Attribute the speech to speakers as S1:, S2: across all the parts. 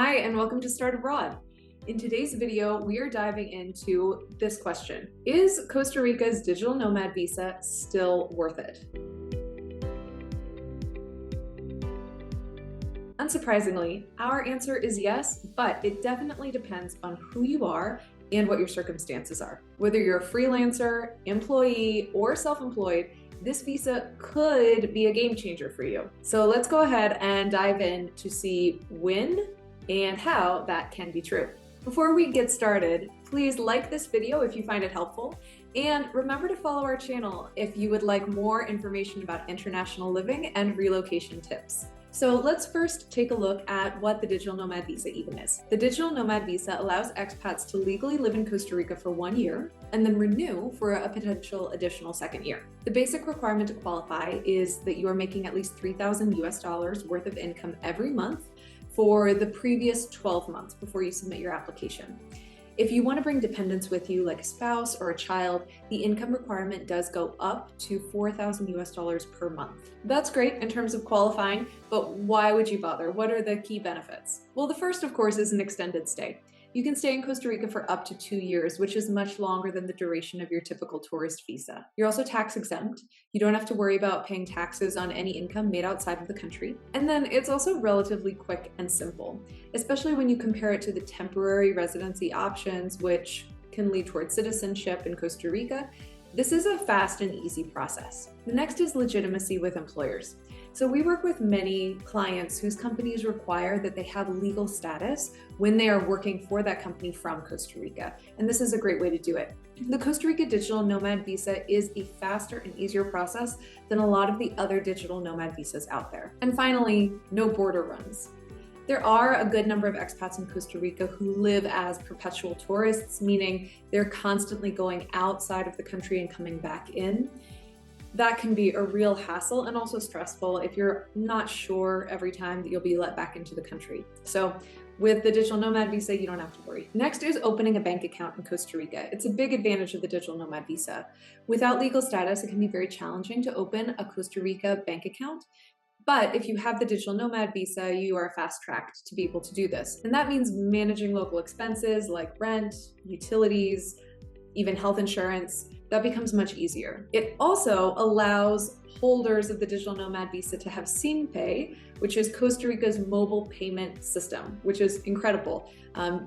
S1: Hi, and welcome to Start Abroad. In today's video, we are diving into this question. Is Costa Rica's digital nomad visa still worth it? Unsurprisingly, our answer is yes, but it definitely depends on who you are and what your circumstances are. Whether you're a freelancer, employee, or self-employed, this visa could be a game changer for you. So let's go ahead and dive in to see when and how that can be true. Before we get started, please like this video if you find it helpful, and remember to follow our channel if you would like more information about international living and relocation tips. So let's first take a look at what the digital nomad visa even is. The digital nomad visa allows expats to legally live in Costa Rica for 1 year and then renew for a potential additional second year. The basic requirement to qualify is that you are making at least $3,000 worth of income every month for the previous 12 months before you submit your application. If you want to bring dependents with you, like a spouse or a child, the income requirement does go up to $4,000 per month. That's great in terms of qualifying, but why would you bother? What are the key benefits? Well, the first, of course, is an extended stay. You can stay in Costa Rica for up to 2 years, which is much longer than the duration of your typical tourist visa. You're also tax exempt. You don't have to worry about paying taxes on any income made outside of the country. And then it's also relatively quick and simple, especially when you compare it to the temporary residency options, which can lead towards citizenship in Costa Rica. This is a fast and easy process. The next is legitimacy with employers. So we work with many clients whose companies require that they have legal status when they are working for that company from Costa Rica. And this is a great way to do it. The Costa Rica digital nomad visa is a faster and easier process than a lot of the other digital nomad visas out there. And finally, no border runs. There are a good number of expats in Costa Rica who live as perpetual tourists, meaning they're constantly going outside of the country and coming back in. That can be a real hassle and also stressful if you're not sure every time that you'll be let back into the country. So with the digital nomad visa, you don't have to worry. Next is opening a bank account in Costa Rica. It's a big advantage of the digital nomad visa. Without legal status, it can be very challenging to open a Costa Rica bank account. But if you have the digital nomad visa, you are fast-tracked to be able to do this. And that means managing local expenses like rent, utilities, even health insurance. That becomes much easier. It also allows holders of the digital nomad visa to have SingPay, which is Costa Rica's mobile payment system, which is incredible.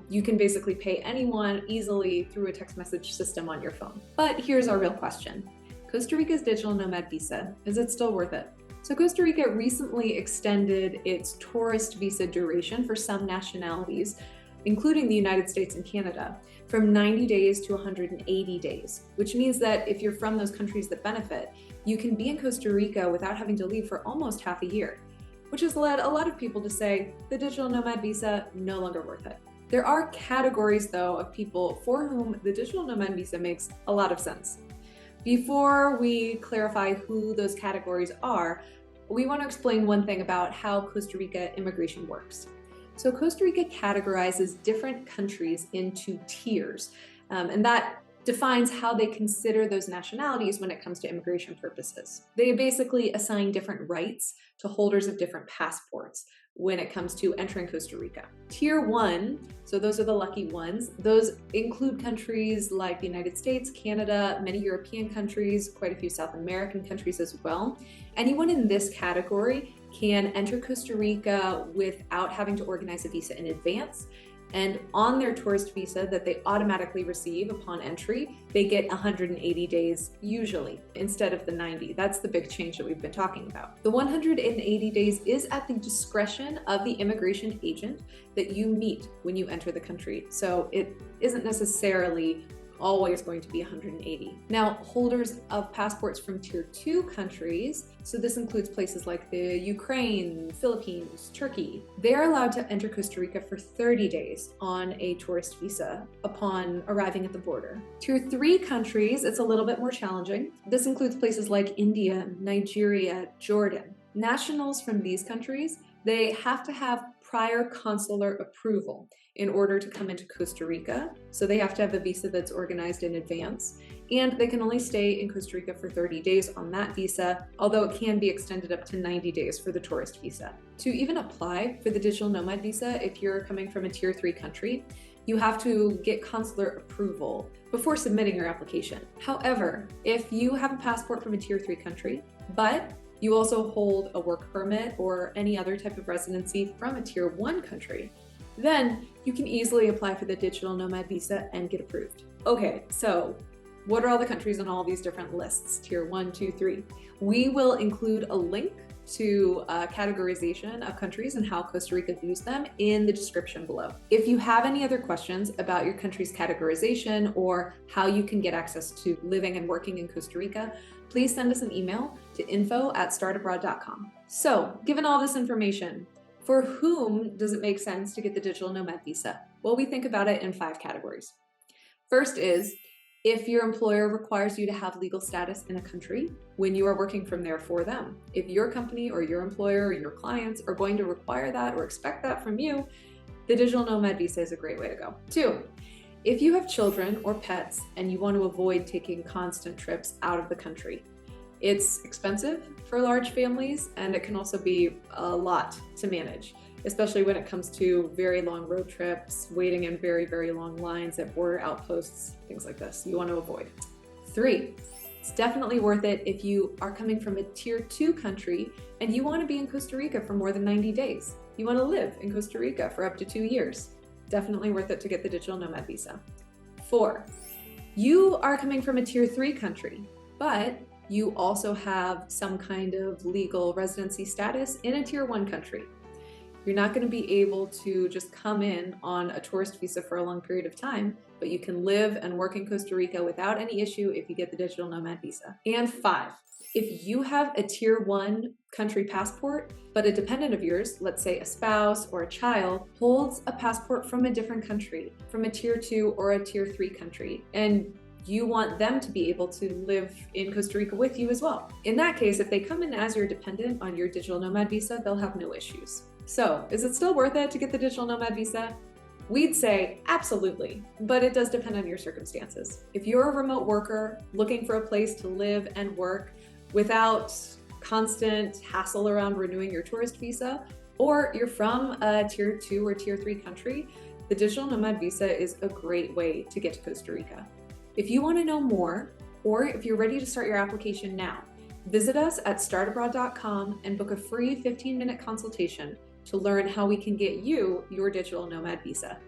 S1: You can basically pay anyone easily through a text message system on your phone. But here's our real question. Costa Rica's digital nomad visa, is it still worth it? So Costa Rica recently extended its tourist visa duration for some nationalities, including the United States and Canada, from 90 days to 180 days, which means that if you're from those countries that benefit, you can be in Costa Rica without having to leave for almost half a year, which has led a lot of people to say the digital nomad visa no longer worth it. There are categories, though, of people for whom the digital nomad visa makes a lot of sense. Before we clarify who those categories are, we want to explain one thing about how Costa Rica immigration works. So Costa Rica categorizes different countries into tiers, and that defines how they consider those nationalities when it comes to immigration purposes. They basically assign different rights to holders of different passports when it comes to entering Costa Rica. Tier 1, so those are the lucky ones, those include countries like the United States, Canada, many European countries, quite a few South American countries as well. Anyone in this category can enter Costa Rica without having to organize a visa in advance. And on their tourist visa that they automatically receive upon entry, they get 180 days usually instead of the 90. That's the big change that we've been talking about. The 180 days is at the discretion of the immigration agent that you meet when you enter the country. So it isn't necessarily always going to be 180. Now, holders of passports from tier 2 countries, so this includes places like the Ukraine, Philippines, Turkey, they're allowed to enter Costa Rica for 30 days on a tourist visa upon arriving at the border. Tier 3 countries, it's a little bit more challenging. This includes places like India, Nigeria, Jordan. Nationals from these countries, they have to have prior consular approval in order to come into Costa Rica. So they have to have a visa that's organized in advance, and they can only stay in Costa Rica for 30 days on that visa, although it can be extended up to 90 days for the tourist visa. To even apply for the digital nomad visa, if you're coming from a tier 3 country, you have to get consular approval before submitting your application. However, if you have a passport from a tier 3 country, but you also hold a work permit or any other type of residency from a tier 1 country, then you can easily apply for the digital nomad visa and get approved. Okay, so what are all the countries on all these different lists? Tier 1, 2, 3. We will include a link to categorization of countries and how Costa Rica views them in the description below. If you have any other questions about your country's categorization or how you can get access to living and working in Costa Rica, please send us an email to info@startabroad.com. So, given all this information, for whom does it make sense to get the digital nomad visa? Well, we think about it in 5 categories. First is, if your employer requires you to have legal status in a country when you are working from there for them. If your company or your employer or your clients are going to require that or expect that from you, the digital nomad visa is a great way to go. 2, if you have children or pets and you want to avoid taking constant trips out of the country. It's expensive for large families, and it can also be a lot to manage, especially when it comes to very long road trips, waiting in very, very long lines at border outposts, things like this you want to avoid. 3, it's definitely worth it if you are coming from a tier 2 country and you want to be in Costa Rica for more than 90 days. You want to live in Costa Rica for up to 2 years. Definitely worth it to get the digital nomad visa. 4, you are coming from a tier 3 country, but you also have some kind of legal residency status in a tier 1 country. You're not going to be able to just come in on a tourist visa for a long period of time, but you can live and work in Costa Rica without any issue if you get the digital nomad visa. And 5, if you have a tier 1 country passport, but a dependent of yours, let's say a spouse or a child, holds a passport from a different country, from a tier 2 or a tier 3 country, and you want them to be able to live in Costa Rica with you as well. In that case, if they come in as your dependent on your digital nomad visa, they'll have no issues. So, is it still worth it to get the digital nomad visa? We'd say absolutely, but it does depend on your circumstances. If you're a remote worker looking for a place to live and work without constant hassle around renewing your tourist visa, or you're from a tier 2 or tier 3 country, the digital nomad visa is a great way to get to Costa Rica. If you want to know more, or if you're ready to start your application now, visit us at StartAbroad.com and book a free 15-minute consultation to learn how we can get you your digital nomad visa.